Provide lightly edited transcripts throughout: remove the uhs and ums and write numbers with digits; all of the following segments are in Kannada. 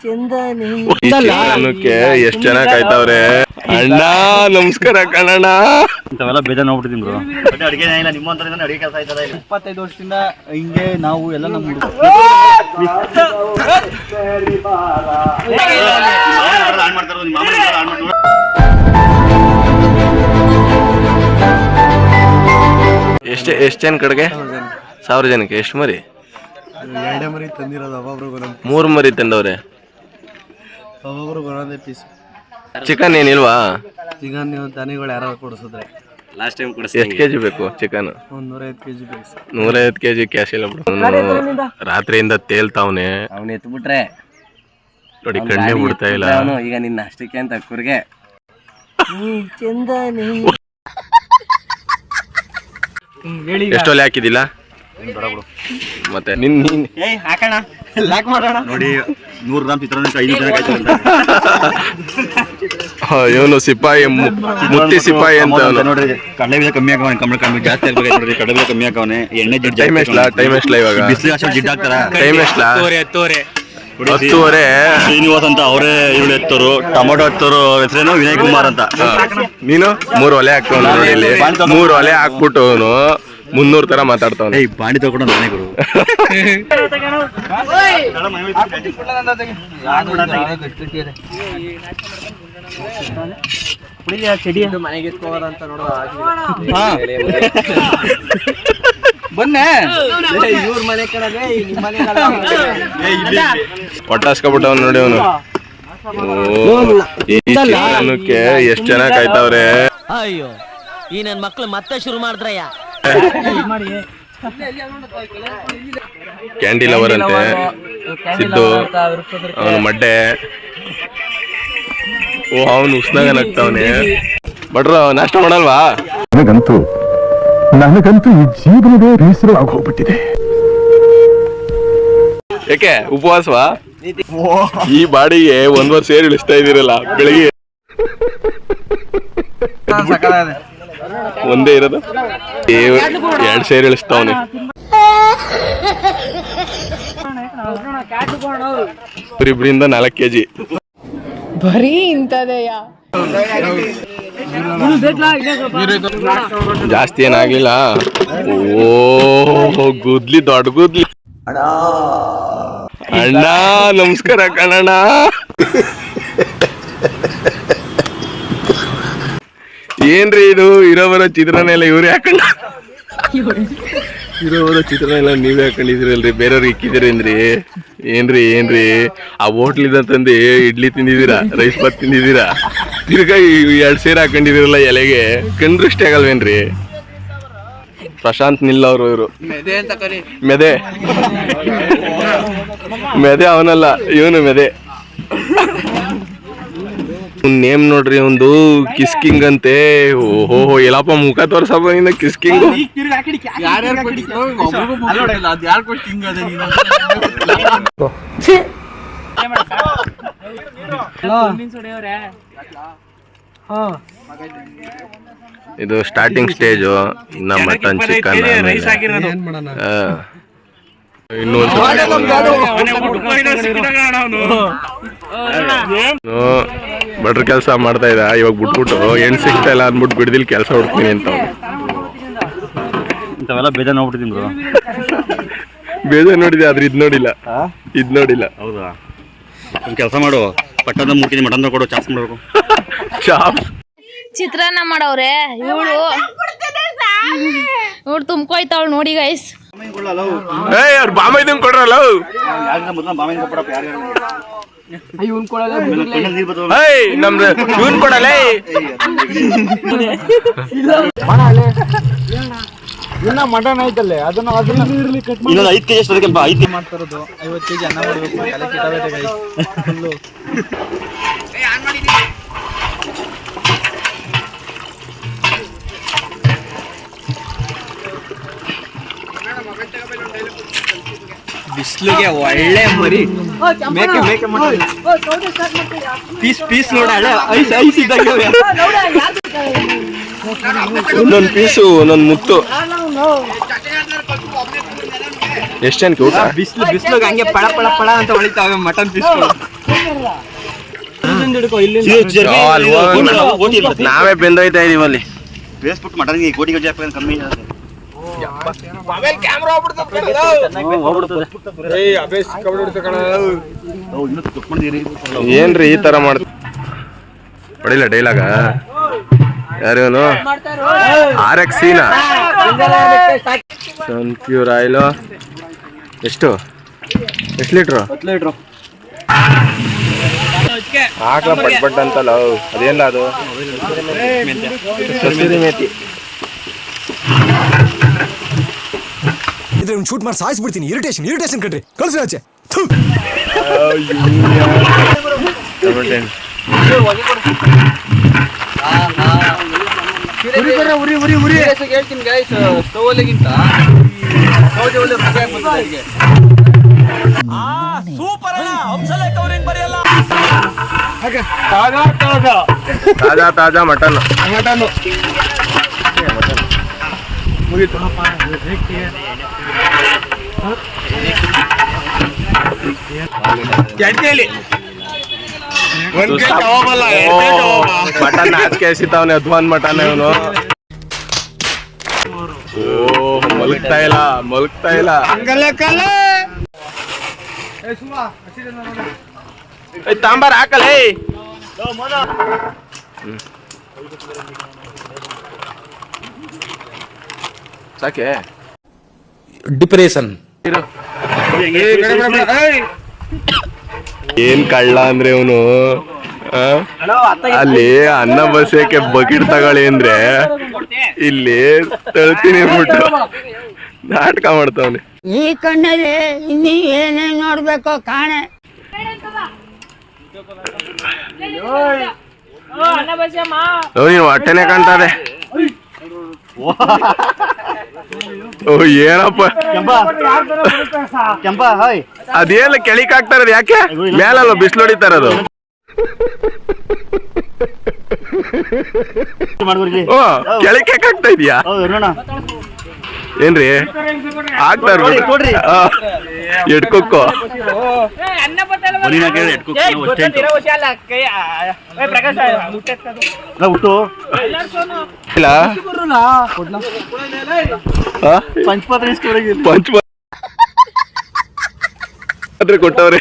ಚಿತ್ರಾನ್ನಕ್ಕೆ ಎಷ್ಟ್ ಜನ ಕಾಯ್ತಾವ್ರೆ. ಅಣ್ಣ ನಮಸ್ಕಾರ ಕಣಣ್ಣ. ಇಂಥವೆಲ್ಲ ಬೇಜಾರು ನೋಡ್ಬಿಟ್ಟಿದ್ದೀನಿ ಬ್ರೋ. ಬಟ್ ಅಡುಗೆ ಇಲ್ಲ ನಿಮ್ಮಂತ ಅಡುಗೆ ಕೆಲಸ ಆಯ್ತದ. 25 ವರ್ಷದಿಂದ ಹಿಂಗೆ ನಾವು ಎಲ್ಲ ನಮ್ಮ ಎಷ್ಟು ಜನ ಕಡೆಗೆ 1000 ಜನಕ್ಕೆ ಎಷ್ಟು ಮರಿ? 2 ಮರಿ ತಂದಿರೋದು. ಒಬ್ಬೊಬ್ರು 3 ಮರಿ ತಂದವ್ರೆ. ಒಬ್ಬೊಬ್ರು ಬರೋದೇ ಪೀಸ್. ಚಿಕನ್ ಏನಿಲ್ವಾ? ಚಿಕನ್ ನೀವು ದನಿಗಳು ಯಾರು ಕೊಡಿಸಿದ್ರೆ ಲಾಸ್ಟ್ ಟೈಮ್ ಎಷ್ಟು ಕೆಜಿ ಬೇಕು ಚಿಕನ್? 150 ಕೆಜಿ ಬೇಕು. 150 ಕೆಜಿ ಕ್ಯಾಶ್ ಇಲ್ಲ ಬಿಡು. ರಾತ್ರಿಯಿಂದ ತೇಲ್ತಾವ್ನೆ. ಅವ್ನು ಎತ್ಬಿಟ್ರೆ ನೋಡಿ ಕಣ್ಣೆ ಬಿಡ್ತಾ ಇಲ್ಲ. ಈಗ ನಿನ್ನ ಅಷ್ಟಕ್ಕೆ ಅಂತ ಕುರ್ಗೆ ಎಷ್ಟು ಒಲೆ ಹಾಕಿದಿಲ್ಲ ಮತ್ತೆ ನಿನ್ ಹಾಕೋಣ ಲಾಕ್ ಮಾಡೋಣ. ನೋಡಿ 100 ಗ್ರಾಮ್ ಚಿತ್ರಾನ್ನ 5 ಜನ ಕಾಯ್ತಾರೆ. ಇವನು ಸಿಪಾಯಿ ಮುತ್ತಿ ಸಿಪಾಯಿ ಅಂತ ನೋಡ್ರಿ. ಕಡಲೆಬೀಜ ಕಮ್ಮಿ ಹಾಕವನೆ, ಕಮ್ಮಿ ಜಾಸ್ತಿ ಆಗ್ಬೇಕು ನೋಡ್ರಿ. ಕಡಲೆಬೀಜ ಕಮ್ಮಿ ಹಾಕವನೆ. ಎಣ್ಣೆ ಜಿಡ್ಡು ಟೈಮ್ ಎಷ್ಟಲ್ಲ ಇವಾಗ? ಬಿಸಿಲು ಅಷ್ಟು ಜಿಡ್ಡು ಹಾಕ್ತಾರ. ಟೈಮ್ ಎಷ್ಟಲ್ಲ? 10:30. ಶ್ರೀನಿವಾಸ್ ಅಂತ ಅವರೇ ಇವಳು ಎತ್ತೋರು. ಟೊಮೊಟೊ ಎತ್ತೋರು ಹೆಸರೇನು ವಿನಯ್ ಕುಮಾರ್ ಅಂತ. ನೀನು 3 ಒಲೆ ಹಾಕ್ತವನು ನೋಡಿ ಇಲ್ಲಿ. 3 ಒಲೆ ಹಾಕ್ಬಿಟ್ಟು 300 ತರ ಮಾತಾಡ್ತಾವನೆ. ಬಾಣಿ ತಗೊಂಡು ನಾನೇ ಗುರು. ಹೊಟ್ಟಾಸ್ಕೊಬಿಟ್ಟವ್ ನೋಡಿ ಅವನು. ಈ ಚಿತ್ರಾನ್ನಕ್ಕೆ ಎಷ್ಟ್ ಜನ ಕಾಯ್ತಾವ್ರೆ. ಅಯ್ಯೋ ಈ ನನ್ ಮಕ್ಳು ಮತ್ತೆ ಶುರು ಮಾಡಿದ್ರಯ್ಯ. ಕ್ಯಾಂಡಿ ಲವರ್ ಅಂತೆ ಸಿದ್ದು. ಅವನು ಮಡ್ಡೆ. ಓ ಅವನು ಉಸ್ನಾಗ ನಗ್ತಾವನೆ. ಬಡ್ರ ನಾಷ್ಟ ಮಾಡಲ್ವಾ? ನನಗಂತೂ ಈ ಜೀವನವೇ ಬೇಸರ ಆಗೋಗ್ಬಿಟ್ಟಿದೆ. ಯಾಕೆ ಉಪವಾಸವಾ? ಈ ಬಾಡಿಗೆ 1 ವರ್ಷ ಸೇರಿ ಇಳಿಸ್ತಾ ಇದೀರಲ್ಲ. ಬೆಳಿಗ್ಗೆ ಒಂದೇ ಇರೋದು 2 ಸೇರಿ ಇಳಿಸ್ತಾವನೆ. ಇಬ್ಬರಿಂದ 4 ಕೆಜಿ ಬರೀ ಇಂತದೆಯ. ಜಾಸ್ತಿ ಏನಾಗ್ಲಿಲ್ಲ. ಓ ಗುದ್ಲಿ ದೊಡ್ಡ ಗುದ್ಲಿ. ಅಣ್ಣ ನಮಸ್ಕಾರ ಕಣಣ್ಣ. ಏನ್ರಿ ಇದು? ಇರೋವರ ಚಿತ್ರಾನ್ನ ಎಲ್ಲ ಇವ್ರು ಹಾಕೊಂಡ. ಇರೋವರ ಚಿತ್ರಾನ್ನ ಎಲ್ಲ ನೀವೇ ಹಾಕೊಂಡಿದಿರಲ್ರಿ, ಬೇರೆಯವ್ರಿಗೆ ಇಕ್ಕಿದಿರೇನ್ರಿ? ಏನ್ರಿ ಆ ಹೋಟ್ಲಿಂದ ತಂದು ಇಡ್ಲಿ ತಿಂದಿದ್ದೀರಾ, ರೈಸ್ ಬಾತ್ ತಿಂದಿದ್ದೀರಾ, ತಿರ್ಗಾ 2 ಸೇರು ಹಾಕೊಂಡಿದಿರಲ್ಲ ಎಲೆಗೆ. ಕಂಡ್ರಷ್ಟೇ ಆಗಲ್ವೇನ್ರಿ? ಪ್ರಶಾಂತ್ ನಿಲ್ ಅವರು ಇವರು ಮೆದೆ ಅವನಲ್ಲ, ಇವನು ಮೆದೆ. ನೇಮ್ ನೋಡ್ರಿ ಒಂದು ಕಿಸ್ಕಿಂಗ್ ಅಂತೆ. ಓಹೋ ಎಲ್ಲಪ್ಪ ಮುಖ ತೋರ್ಸಪ್ಪ ನಿನ್ನ ಕಿಸ್ಕಿಂಗ್. ಇದು ಸ್ಟಾರ್ಟಿಂಗ್ ಸ್ಟೇಜು. ಇನ್ನ ಮಟನ್ ಚಿಕನ್ ಬಡ್ರ ಕೆಲಸ ಮಾಡ್ತಾ ಇದ್ದ. ಇವಾಗ ಬಿಟ್ಬಿಟ್ಟು ಹೆಣ್ ಸಿಗ್ತಾ ಇಲ್ಲ ಅಂದ್ಬಿಟ್ಟು ಬಿಡ್ದಿಲ್ ಕೆಲಸ ಹುಡ್ತೀನಿ ಅಂತ. ಇಂಥವೆಲ್ಲ ಬೇಜಾರು ನೋಡ್ಬಿಟ್ಟಿದ್ದೀನಿ ಬ್ರೋ. ಬೇಜಾರು ನೋಡಿದೆ ಆದ್ರೆ ಇದ್ ನೋಡಿಲ್ಲ. ಹೌದಾ? ಒಂದು ಕೆಲಸ ಮಾಡು, ಪಟ್ಟದ 3 ಕೆಜಿ ಮಟನ್ ಕೊಡು, ಚಾಪ್ಸ್ ಮಾಡಬೇಕು. ಚಾಪ್ಸ್ ಚಿತ್ರಾನ್ನ ಮಾಡವ್ರೆ ಇವಳು ತುಂಬ್ಕೊಯ್ತಾವಳು ನೋಡಿ ಗೈಸ್. ಅವ್ರ ಬಾಮ ಇದಂಗ್ ಕೊಡ್ರಲ್ಲ. ನಮ್ದು ಇವನ್ ಕೊಡಲ್ಲ. ಮಟನ್ ಐತಲ್ಲೇ ಅದನ್ನ 5 ಕೆಜಿ ಎಷ್ಟು 5 ಮಾಡ್ತಾರದು. 50 ಕೆಜಿ ಅನ್ನ ಮಾಡ್ಬೇಕು. ಬಿಸಿಲಿಗೆ ಒಳ್ಳೆ ಮರಿ ಮೇಕೆ ಪೀಸ್ ನೋಡ ಐಸ್ ಇದ್ದಂಗೆ. ಒಂದೊಂದು ಪೀಸು ಒಂದೊಂದು ಮುತ್ತು. ಎಷ್ಟು ಜನಕ್ಕೆ ಊಟ? ಬಿಸಿಲು ಹಂಗೆ ಪಳ ಅಂತ ಹೊಳಿತಾವೆ ಮಟನ್ ಪೀಸ್ಗಳು. ನಾವೇ ಬೆಂದೋಯ್ತಾ ಇದೀವಿ ಅಲ್ಲಿ. ಫೇಸ್ಬುಕ್ ಮಟನ್ಗೆ ಕೋಟಿ ಗಂಜಿ ಹಾಕ್ಬೇಕು ಕಮ್ಮಿ ಏನ್ರಿ ಈ ತರ ಮಾಡ್ ಹೊಡಿಲ್ಲ ಡೈಲಾಗ ಯಾರೇನು RX ಸೀನಾ ಸನ್ಪ್ಯೂರ್ ಆಯಿಲು ಎಷ್ಟು ಲೀಟ್ರು ಹಾಕ್ಲ ಪಟ್ ಅಂತಲ್ಲ ಅದೇನಿಲ್ಲ ಅದು ಕಸೂರಿ ಮೇಥಿ. ಇದ್ರೆ ಶೂಟ್ ಮಾಡಿ ಸಾಯಿಸ್ಬಿಡ್ತೀನಿ. ಇರಿಟೇಷನ್ ಕಟ್ರಿ ಕಳ್ಸಿ ಆಚೆ. ಹೇಳ್ತೀನಿ ಗೈಸ್, ಸ್ಟವ್ ಒಲೆಗಿಂತ ಸೌದೆ ಒಲೆ ಅಡಿಗೆ. ತಾಜಾ ಮಟನ್ ಮಟನ್ ಹಾಕಿ ಎಸಿತಾವನೆ ಅಧ್ವಾನ್ ಮಟನ್ ಇವನು. ಓ ಮಲಗ್ತಾ ಇಲ್ಲ ತಾಂಬಾರ್ ಹಾಕಲ್ಲ ಸಾಕೆ ಡಿಪ್ರೆಷನ್. ಏನ್ ಕಳ್ಳ ಅಂದ್ರೆ ಇವನು ಅಲ್ಲಿ ಅನ್ನ ಬಸಕ್ಕೆ ಬಕೆಟ್ ತಗೊಳ್ಳಿ ಅಂದ್ರೆ ಇಲ್ಲಿ ತಳ್ತೀನಿ ಅಂದ್ಬಿಟ್ಟು ನಾಟಕ ಮಾಡ್ತಾವನೆ. ಈ ಕಣ್ಣಲ್ಲಿ ಇನ್ನೀ ಏನೇನ್ ನೋಡ್ಬೇಕೋ ಕಾಣೆ. ನೀನು ಹೊಟ್ಟೆನೆ ಕಾಣ್ತದೆ. ಓ ಏನಪ್ಪ ಅದೇಲ್ಲ ಕೆಳಿಕ್ ಹಾಕ್ತಾ ಇರೋದು ಯಾಕೆ? ಮೇಲಲ್ಲ ಬಿಸಿಲು ಹೊಡಿತಾ ಇರೋದು. ಓ ಕೆಳಿಕ್ ಯಾಕೆ ಆಗ್ತಾ ಇದೀಯಾ? ಏನ್ರಿ ಆಗ್ತಾ ಇರ್ಬೋದು ಎಡ್ಕೊಕ್ಕೋ ಇಲ್ಲ ಪಂಚಪಾತ್ರೆ ಕೊಟ್ಟವ್ರೆ.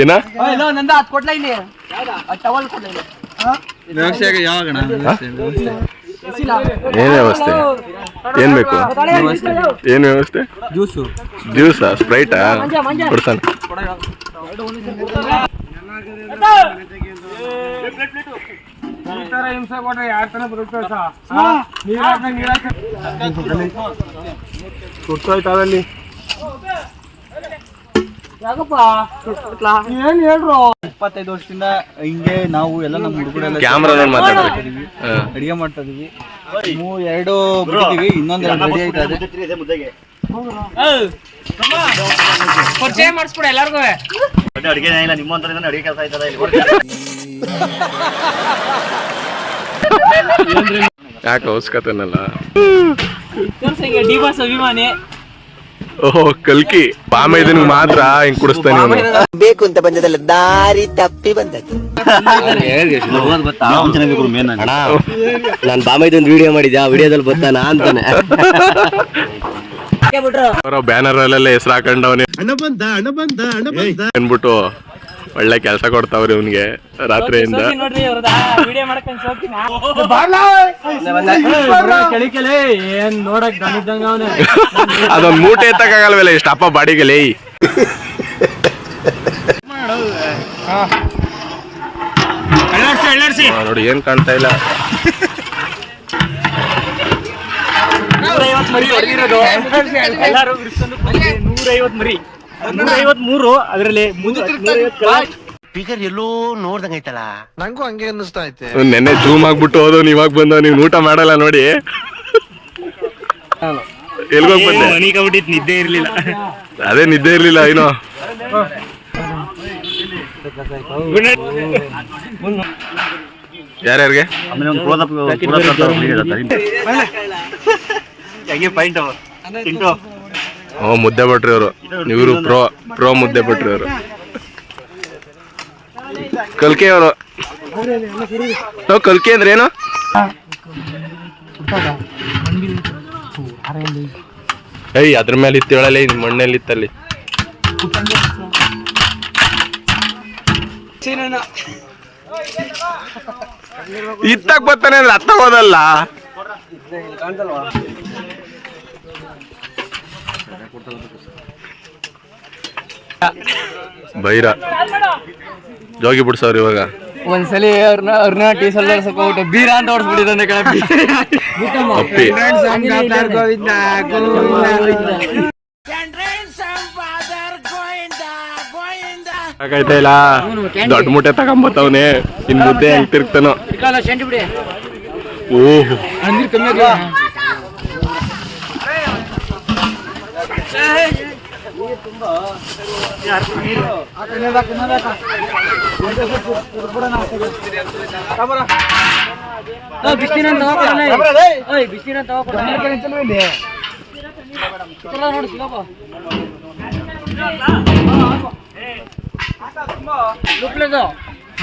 ಏನ ಏನ್ ವ್ಯವಸ್ಥೆ? ಏನ್ ಬೇಕು? ಏನ್ ವ್ಯವಸ್ಥೆ? ಜ್ಯೂಸಾ ಸ್ಪ್ರೈಟಾ ಕೊಡ್ತಾನ? ಕೊಡ್ತಾಯ್ತಾವಲ್ಲಿ ಏನ್ ಹೇಳ್ರು 25 ವರ್ಷದಿಂದ ಹಿಂಗೆ ನಾವು ಎಲ್ಲ ನಮ್ಮ ಹುಡುಗರೆಲ್ಲ ಕ್ಯಾಮ್ರಾ ಮಾತಾಡ್ತೀವಿ, ಅಡಿಗೆ ಮಾಡ್ತಾ ಇದೀವಿ. 2 ಬಿಟ್ಟಿದೀವಿ, ಇನ್ನೊಂದು ರೆಡಿ ಆಯ್ತಾ ಇದೆ. ಪರಿಚಯ ಮಾಡಿಸ್ಬಿಡ ಎಲ್ಲಾರ್ಗು. ಅಡಿಗೆ ಇಲ್ಲ ನಿಮ್ಮಂತ ಅಡಿಗೆ ಕೆಲಸ ಆಯ್ತದ ಯಾಕೆ ಅವಶ್ಯಕತೆನಲ್ಲ. ಡಿ ಬಾಸ್ ಅಭಿಮಾನಿ. ಓಹೋ ಕಲ್ಕಿ ಬಾಮೈದನ್ ಮಾತ್ರ ಹಿಂಗ್ ಕುಡಿಸ್ತಾನೆ ಅವನು. ಬೇಕು ಅಂತ ಬಂದದಲ್ಲ, ದಾರಿ ತಪ್ಪಿ ಬಂದದ್ದು. ನಾನ್ ಬಾಮೈದೊಂದು ವಿಡಿಯೋ ಮಾಡಿದ್ದೆ, ಆ ವಿಡಿಯೋದಲ್ಲಿ ಬರ್ತಾನ ಅಂತಾನೆ. ಬ್ಯಾನರ್ ಅಲ್ಲೆಲ್ಲ ಹೆಸರು ಹಾಕೊಂಡವನೇ ಅನ್ಬಿಟ್ಟು ಒಳ್ಳೆ ಕೆಲಸ ಕೊಡ್ತಾವ್ರಿ ಅವನ್ಗೆ ರಾತ್ರಿಯಿಂದ. ಏನ್ ನೋಡಕ್ ದಣಿದಂಗ ಅವನೇ. ಅದೊಂದ್ ಮೂಟೆ ಎತ್ತಕ್ಕಾಗಲ್ವಲ್ಲ ಇಷ್ಟ ಅಪ್ಪ ಬಾಡಿಗೆಲೆ. ನೋಡಿ ಏನ್ ಕಾಣ್ತಾ ಇಲ್ಲ. 150 ಮರಿ ಹೊಡೆದಿರೋದು ಎಲ್ಲರೂ 150 ಮರಿ, 153 ಅದರಲ್ಲಿ ಫಿಗರ್ ಎಲ್ಲೋ ನೋಡ್ದಂಗೈತಲ್ಲ. ನಂಗೂ ಹಂಗೆ ಅನ್ನಿಸ್ತಾ ಐತೆ. ನೆನ್ನೆ ಜೂಮ್ ಆಗ್ಬಿಟ್ಟು ಹೋದವ್, ಇವಾಗ ಬಂದವ್, ನೀವ್ ಊಟ ಮಾಡಲ್ಲ ನೋಡಿ. ಎಲ್ಗೋಗ್ ಬಂದೆ? ನಿದ್ದೆ ಇರ್ಲಿಲ್ಲ. ಅದೇ ನಿದ್ದೆ ಇರ್ಲಿಲ್ಲ ಏನೋ. ಯಾರ್ಯಾರಿಗೆ? ಆಮೇಲೆ ಒಂದು ಹೆಂಗೆ ಪಾಯಿಂಟ್ ಇಂಟು ಓ ಮುದ್ದೆ ಭಟ್ರಿ ಅವರು, ಇವರು ಪ್ರೋ ಮುದ್ದೆ ಭಟ್ರಿ ಅವರು. ಕಲ್ಕೆ ಅವರು. ಕಲ್ಕೆ ಅಂದ್ರೆ ಏನು? ಏಯ್ ಅದ್ರ ಮೇಲೆ ಇತ್ತೇಳಲ್ಲ, ಇದು ಮಣ್ಣಲ್ಲಿ ಇತ್ತಲ್ಲಿ. ಇತ್ತಾಗ ಬರ್ತಾನೆ ಅಂದ್ರೆ ಅತ್ತ ಹೋದಲ್ಲ. ಬೈರ ಜೋಗಿ ಬಿಡ್ಸವ್ರಿ ಇವಾಗ. ಒಂದ್ಸಲಿ ಅವ್ರನ್ನ ಟೀಸಲ್ ಹೊಡ್ಸಕ್ಕೆ ಬೀರ ಅಂತ ಹೊಡ್ಸ್ಬಿಟ್ಟಿದ್ದಂತೆ ಕಡೆ. ಅಪ್ಪಿ ಸಾಕಾಯ್ತಾ ಇಲ್ಲ, ದೊಡ್ಡ ಮುಟ್ಟೆ ತಗೊಂಬತ್ತವನೆ. ಇನ್ ಮುದ್ದೆ ಹೆಂಗ್ ತಿರ್ಗ್ತಾನೋ. ಓಹ್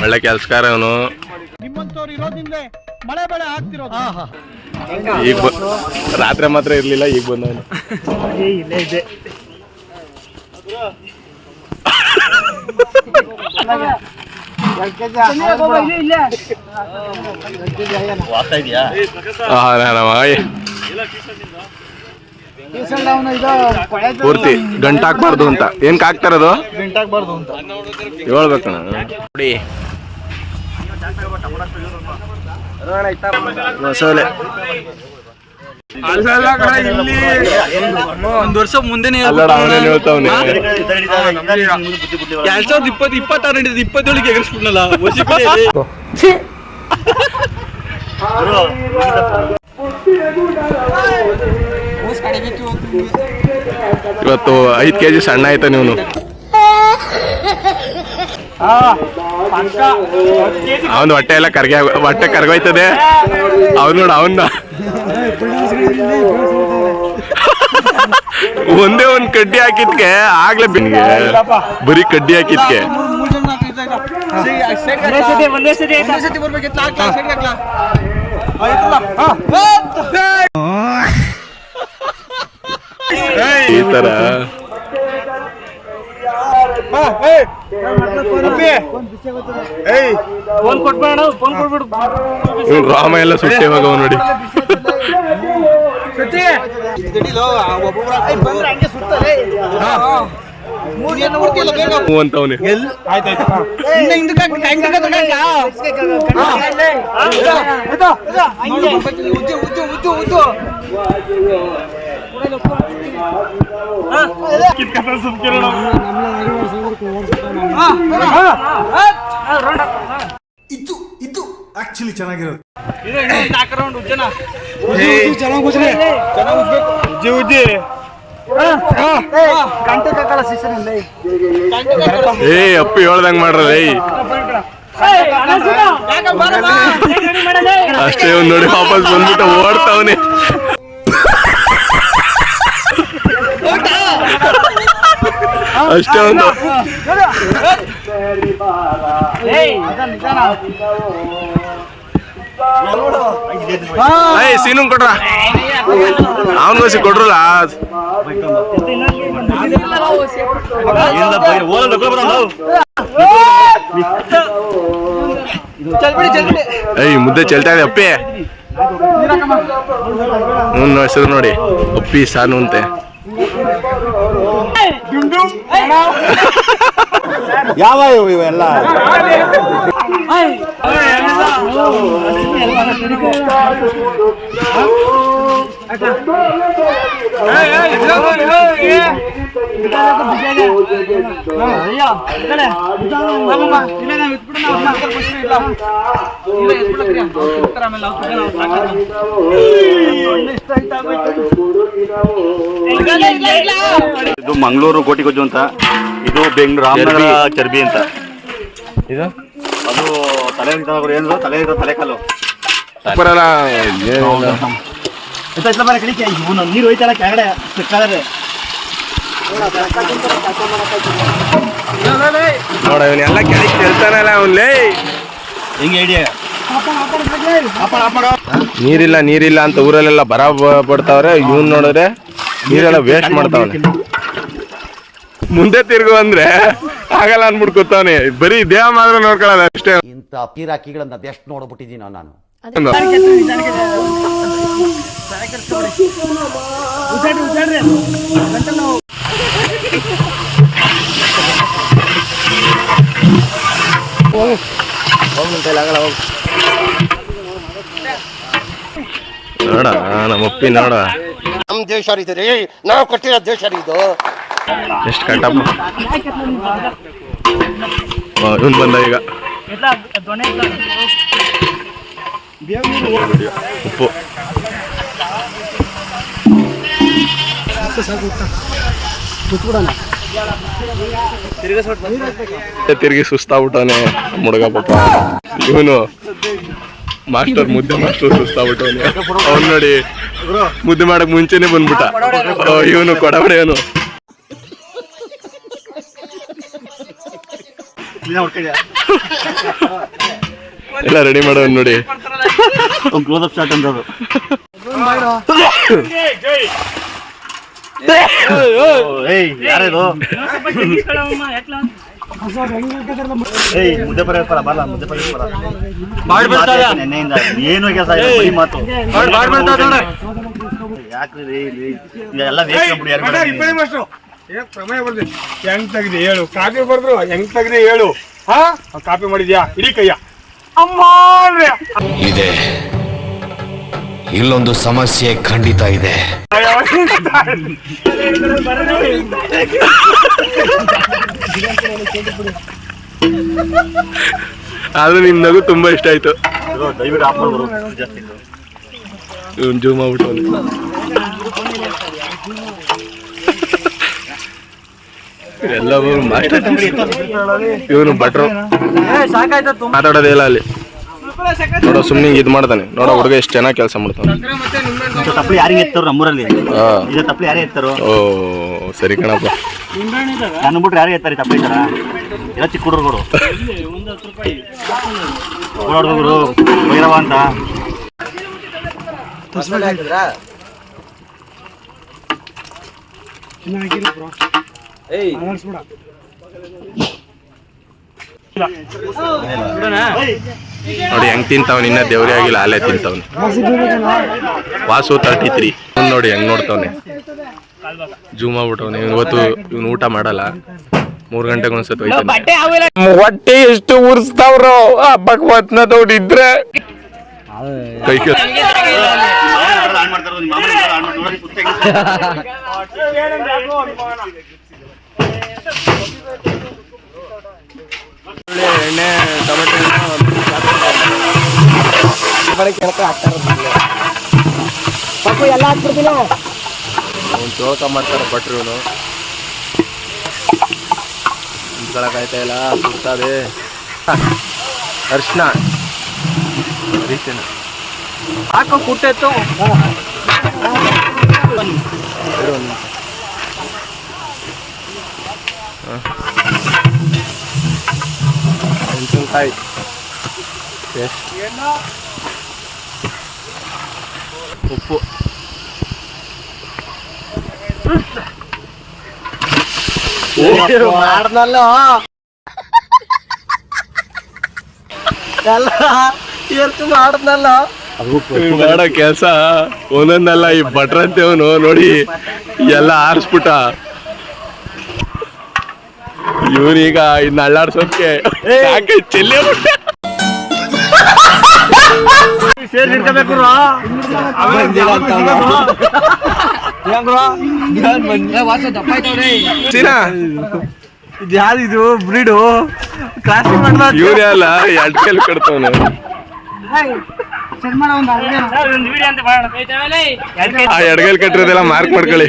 ಒಳ್ಳೆ ಕೆಲ್ಸಕಾರ ಅವನು. ಈಗ ರಾತ್ರಿ ಮಾತ್ರ ಇರ್ಲಿಲ್ಲ, ಈಗ ಬಂದವನು. ಪೂರ್ತಿ ಗಂಟ ಹಾಕ್ಬಾರ್ದು ಅಂತ. ಏನ್ ಹಾಕ್ತಾರದು? ಹೇಳ್ಬೇಕಣ್ಣ ನೋಡಿ. ಮಸಾಲೆ ಒಂದ್ ವರ್ಷ ಮುಂದೆನೆ ಅಲ್ಲಡ ಅವನೇ ಹೇಳ್ತಾವನೆ. 2026 27 ಎಗರಿಸ್ಬಿಟ್ನಲ್ಲ. ಇವತ್ತು 5 kg ಸಣ್ಣ ಆಯ್ತ ನೀವನು. ಅವನ್ ಹೊಟ್ಟೆ ಎಲ್ಲ ಹೊಟ್ಟೆ ಕರ್ಗೋಯ್ತದೆ. ಅವ್ನು ನೋಡ ಅವನ್ನ ಒಂದೇ ಒಂದ್ ಕಡ್ಡಿ ಹಾಕಿದ್ಕೆ ಆಗ್ಲೇ ಬಿನ್ಗೆ ಬರೀ ಕಡ್ಡಿ ಹಾಕಿದ್ಕೆ. ಈ ತರ ರಾಮ ಎಲ್ಲ ಸುಟ್ಟೆ ಇವಾಗ ನೋಡಿ. ಅಂತವನೇ ಇದು ಆಕ್ಚುಲಿ ಚೆನ್ನಾಗಿರೋದು. ಏ ಅಪ್ಪಿ ಹೇಳ್ದಂಗ್ ಮಾಡ್ರ. ಅಷ್ಟೇ ಒಂದ್ ನೋಡಿ ವಾಪಸ್ ಬಂದ್ಬಿಟ್ಟು ಓಡ್ತಾವನೆ. ಅಷ್ಟೇ ಒಂದು ಸೀನು ಕೊಡ್ರ, ಅವನ್ಗೋಸಿ ಕೊಡ್ರಲ್ಲ. ಏಯ್ ಮುದ್ದೆ ಚೆಲ್ತಾ ಇದೆ ಅಪ್ಪಿ. ಹೆಸರು ನೋಡಿ, ಅಪ್ಪಿ ಸಾನು ಅಂತೆ. ಯಾವ ಇವೆಲ್ಲ ಇದು ಮಂಗಳೂರು ಗೋಟಿಗೊಜ್ಜು ಅಂತ, ಇದು ಬೆಂಗಳೂರು ರಾಮನಗರ ಚರ್ಬಿ ಅಂತ. ಇದು ಅದು ತಲೆ ಏನು ತಲೆ ತಲೆ ಕಾಲು ಬರಲ್ಲ ನೀರು ಹೋಯ್ತಲ್ಲ ಕೆಳಗಡೆ ಸಿಕ್ಕಾದ್ರೆ ನೋಡ ಇವನ್ನೆಲ್ಲ ಕೆಳಗೆ ಕೇಳ್ತಾನಲ್ಲ ಅವನ್ಲೇ ಹೆಂಗೆ ಐಡಿಯಾ ನೀರಿಲ್ಲ ಅಂತ ಊರಲ್ಲೆಲ್ಲ ಬರ ಪಡ್ತಾವ್ರೆ ಇವನ್ ನೋಡಿದ್ರೆ ನೀರೆಲ್ಲ ವೇಸ್ಟ್ ಮಾಡ್ತಾವನೆ ಮುಂದೆ ತಿರ್ಗು ಅಂದ್ರೆ ಆಗಲ್ಲ ಅನ್ಬಿಟ್ಟು ಕೂತಾವನೆ ಬರೀ ದೇಹ ಮಾತ್ರ ನೋಡ್ಕೊಳ್ಳೋದು ಅಷ್ಟೇ ಇಂಥ ಪಿರಾಕಿಗಳನ್ನ ಅದೆಷ್ಟು ನೋಡ್ಬಿಟ್ಟಿದ್ದೀನೋ ನಾನು ನೋಡ ನಮ್ಮ ಅಪ್ಪಿ ನೋಡ ನಮ್ ದೇಶ ಇದು ರೀ, ನಾವು ಕೊಟ್ಟಿರೋ ದೇಶ ರೀ ಇದು. ಎಷ್ಟು ಕಟ್ಟಪ್ಪ ಇವನ್ ಬಂದ ಈಗ ಉಪ್ಪು ತಿರುಗಿ ಸುಸ್ತಾಗ್ಬಿಟ್ಟವನೆ ಹುಡುಗ ಪಾಪ ಇವನು ಮುದ್ದೆ ಮಾಸ್ಟರ್ ಸುಸ್ತಾಗ್ಬಿಟ್ಟವನೆ ಅವ್ನು ನೋಡಿ ಮುದ್ದೆ ಮಾಡಕ್ ಮುಂಚೆನೆ ಬಂದ್ಬಿಟ್ಟ ಇವನು ಕೊಡಬಡೆ ಇವನು ಎಲ್ಲ ರೆಡಿ ಮಾಡೋನ್ ನೋಡಿ ಕ್ಲೋಸ್ ಅಪ್ ಶಾಟ್ ಅಂತ ಯಾರೇದು ಮುದ್ದೆ ಬರಲ್ಲ ಮುದ್ದೆ ನೆನ್ನೆಯಿಂದ ಏನು ಕೆಲಸ ಬರೀ ಮಾತು ಯಾಕ್ರಿ ಎಲ್ಲ ಹೆಂಗ್ ತೆಗ್ದಿ ಹೇಳು ಕಾಪಿ ಬರ್ದ್ರು ಹೆಂಗ್ ತೆಗ್ದಿ ಹೇಳು ಹಾ ಕಾಪಿ ಮಾಡಿದ್ಯಾ ಇಡೀ ಕೈಯ ಅಮ್ಮ ಇದೆ ಇಲ್ಲೊಂದು ಸಮಸ್ಯೆ ಖಂಡಿತ ಇದೆ ಆದ್ರೂ ನಿನ್ ನಗು ತುಂಬಾ ಇಷ್ಟ ಆಯ್ತು ದಯವಿಟ್ಟು ಆಫ್ ಮಾಡ್ಬೋದು ಜಾಸ್ತಿ ಇವನ್ ಜೂಮ್ ಆಗ್ಬಿಟ್ಟು ಎಲ್ಲ ಮಾಸ್ಟರ್ ಇವನು ಭಟ್ರು ಮಾತಾಡೋದೇ ಇಲ್ಲ ಅಲ್ಲಿ ನೋಡೋ ಸುಮ್ನೆ ಇದ್ ಮಾಡ್ತಾನೆ ನೋಡೋ ಹುಡುಗ ಎಷ್ಟು ಚೆನ್ನಾಗಿ ಕೆಲಸ ಮಾಡ್ತಾನೆ ತಪ್ಪಲಿ ಯಾರಿಗೆ ಎತ್ತಾರ ನಮ್ಮೂರಲ್ಲಿ ಈಗ ತಪ್ಪಲಿ ಯಾರೇ ಎತ್ತಾರೋ ಓ ಸರಿ ಕಣಪ್ಪ ನಾನು ಬಿಟ್ರೆ ಯಾರೇ ಎತ್ತಾರೆ ತಪ್ಪಲಿ ತರ ಎಲ್ಲ ಚಿಕ್ಕ ಹುಡುಗರು ಹುಡುಗರು ಭೈರವ ಅಂತ ನೋಡಿ ಹೆಂಗ್ ತಿಂತಾವ್ ಇನ್ನ ದೇವ್ರಿ ಆಗಿಲ್ಲ ಅಲ್ಲೇ ತಿಂತಾವ್ನಿ ವಾಸು 33 ನೋಡಿ ಹೆಂಗ್ ನೋಡ್ತಾವ್ನೆ ಜೂಮ್ ಆಗ್ಬಿಟ್ಟವ್ನೆ ಇವತ್ತು ಇವ್ನು ಊಟ ಮಾಡಲ್ಲ 3 ಗಂಟೆಗೆ ಒಂದ್ಸತಿ ಹೋಯ್ತಾನೆ ಹೊಟ್ಟೆ ಎಷ್ಟು ಉರ್ಸ್ತಾವ್ರೋ ಭಗವತ್ನ ನೋಡಿದ್ರೆ ಕೈ ಎಣ್ಣೆ ಟೊಮೆಟೊ ಅವ್ನು ಚೋಳಕ ಮಾಡ್ತಾರೆ ಭಟ್ರು ಇವನು ನಿಂತ್ಕೊಳಕಾಯ್ತಾ ಇಲ್ಲ ಸುಡ್ತಾದೆ ಅರ್ಶಿನ ಹಾಕೋ ಕುಟ್ಟೆತ್ತು ಮೆಣಸಿನ್ಕಾಯಿ ಉಪ್ಪು ಮಾಡ್ದಲ್ಲ ಎಲ್ಲ ಎಷ್ಟು ಮಾಡ್ದಲ್ಲ ಮಾಡೋ ಕೆಲ್ಸ ಒಂದೊಂದಲ್ಲ ಈ ಭಟ್ರಂತೆ ಅವನು ನೋಡಿ ಎಲ್ಲ ಆರಿಸ್ಬಿಟ್ಟ ಇವನೀಗ ಇನ್ನು ಅಳ್ಳಾಡ್ಸೋಕೆ ಯಾಕೆ ಚೆಲ್ಲಿ ಇದ್ಯಾವ್ದು ಬ್ರೀಡು ಕ್ಲಾಸ್ ಮಾಡ್ದ ಇವನೇ ಅಲ್ಲ ಎಡ್ಕಲ್ಲಿ ಕಡ್ತವನು ಆ ಎಡಗಲ್ ಕಟ್ಟಿರೋದೆಲ್ಲ ಮಾರ್ಕ್ ಮಾಡ್ಕೊಳ್ಳಿ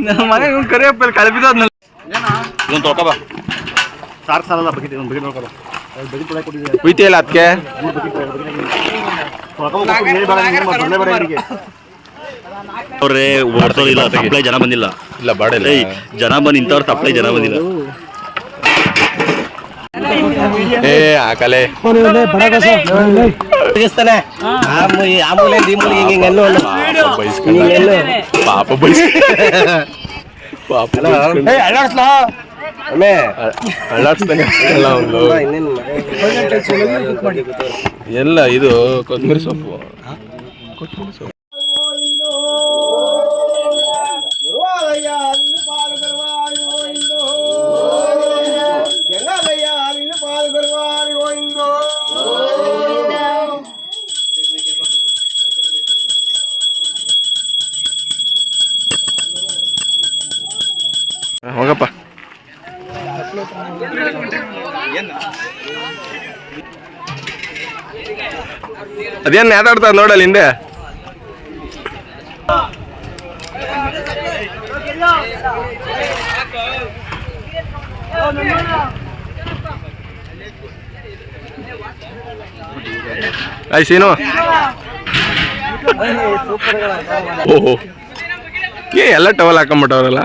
ನಮ್ಮ ಮನೆ ಇವ್ನು ಕರಿಯಪ್ಪ ಕಳಬಿದ್ದಲ್ಲ ಇದೊಂದು ತೊಳ್ಕೊಬ ಸಾರ್ಕ್ ಸಾಲಲ್ಲ ಬಕೆಟ್ ಒಂದು ಬಕೆಟ್ ನೋಡ್ಕೊಬ ಬಕೆಟ್ ತೊಳಕ್ಕೆ ಕೊಟ್ಟಿದ್ದೀವಿ ಕುಯ್ತಿಯಲ್ಲ ಅದಕ್ಕೆ ಅವ್ರೆ ಓಡ್ಸೋದಿಲ್ಲ ಸಪ್ಲೈ ಜನ ಬಂದಿಲ್ಲ ಇಲ್ಲ ಬಾಡಿಲ್ಲ ಜನ ಬಂದು ಇಂಥವ್ರು ಸಪ್ಲೈ ಜನ ಬಂದಿಲ್ಲ ಏ ಆಕಲೆ ಆ ಮೂಲೆ ಈ ಮೂಲೆ ಹಿಂಗೆ ಎಲ್ಲೋ ಪಾಪ ಅಳ್ಳಾಡ್ಸ್ತಾನೆ ಒಂದು ಎಲ್ಲ ಇದು ಕೊತ್ತಂಬರಿ ಸೊಪ್ಪು ಹೋಗಪ್ಪ ಅದೇನ್ ಮಾತಾಡ್ತಾರ ನೋಡಲ್ಲ ಹಿಂದೆ ಆಯ್ ಸೀನು ಓಹೋ ಏ ಎಲ್ಲ ಟವಲ್ ಹಾಕೊಂಬಿಟ್ಟವ್ರಲ್ಲ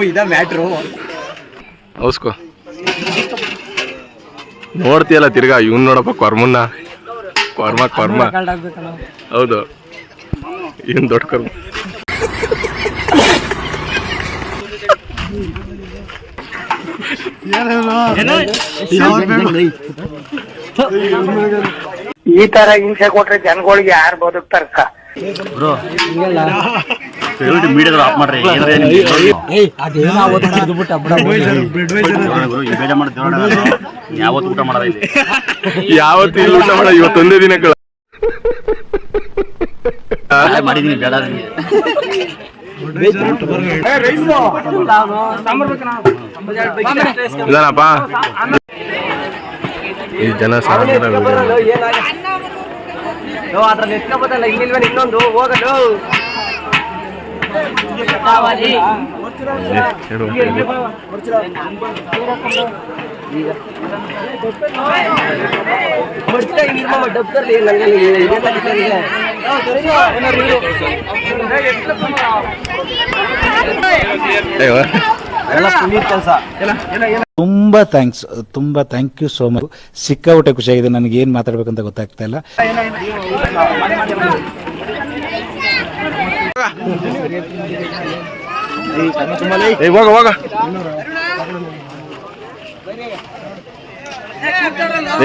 ಇದ ಮ್ಯಾಟ್ರು ಹೌಸ್ಕೋ ನೋಡ್ತೀಯಲ್ಲ ತಿರ್ಗಾ ಇವ್ನು ನೋಡಪ್ಪ ಕೊರ್ಮನ್ನ ಕೊರ್ಮ ಹೌದು ಇವನ್ ದೊಡ್ಡ ಕೊರ್ಮ ಈ ತರ ಹಿಂಸೆ ಕೊಟ್ರೆ ಜನಗಳಿಗೆ ಯಾರು ಬದುಕ್ತಾರಕ್ಕ ಬ್ರೋ ಮೀಡಿಯಾದ್ರು ಆಫ್ ಮಾಡ್ರಿ ಯಾವತ್ತು ಊಟ ಮಾಡೋದ ಇಲ್ಲಿ ಯಾವತ್ತು ಇಲ್ಲಿ ಊಟ ಮಾಡ ಇವತ್ತೊಂದೇ ದಿನಗಳ ಮಾಡಿದೀನಿ ಬೇಡ ಇದಾನಪ್ಪ ಈ ಜನ ಸಾಗರ ಅದ್ರಲ್ಲಿ ಎತ್ಕೊಬೋದಲ್ಲ ಇನ್ನಿಲ್ವೇನು ಇನ್ನೊಂದು ಹೋಗಲು ಡಬ್ದಲ್ಲಿ ತುಂಬಾ ಥ್ಯಾಂಕ್ ಯು ಸೋ ಮಚ್. ಸಿಕ್ಕಾಪಟ್ಟೆ ಖುಷಿಯಾಗಿದೆ. ನನಗೆ ಏನ್ ಮಾತಾಡ್ಬೇಕಂತ ಗೊತ್ತಾಗ್ತಾ ಇಲ್ಲ. ಹೋಗ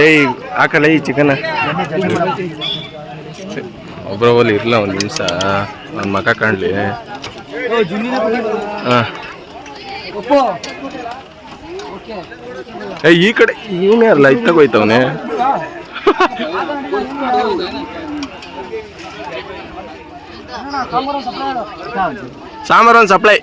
ಏಯ್ ಹಾಕಲ್ಲ ಈ ಚಿಕನ್ ಒಬ್ರವಲ್ಲಿ ಇರ್ಲ ಒಂದ್ ನಿಮಿಷ ನನ್ನ ಮಕ ಕಾಣ್ಲಿ. ಈ ಕಡೆ ಇವನೇ ಅಲ್ಲ ಇತ್ತಾಗೋಯ್ತವನೆ. ಸಾಂಬಾರ್ ಒಂದು ಸಪ್ಲೈ.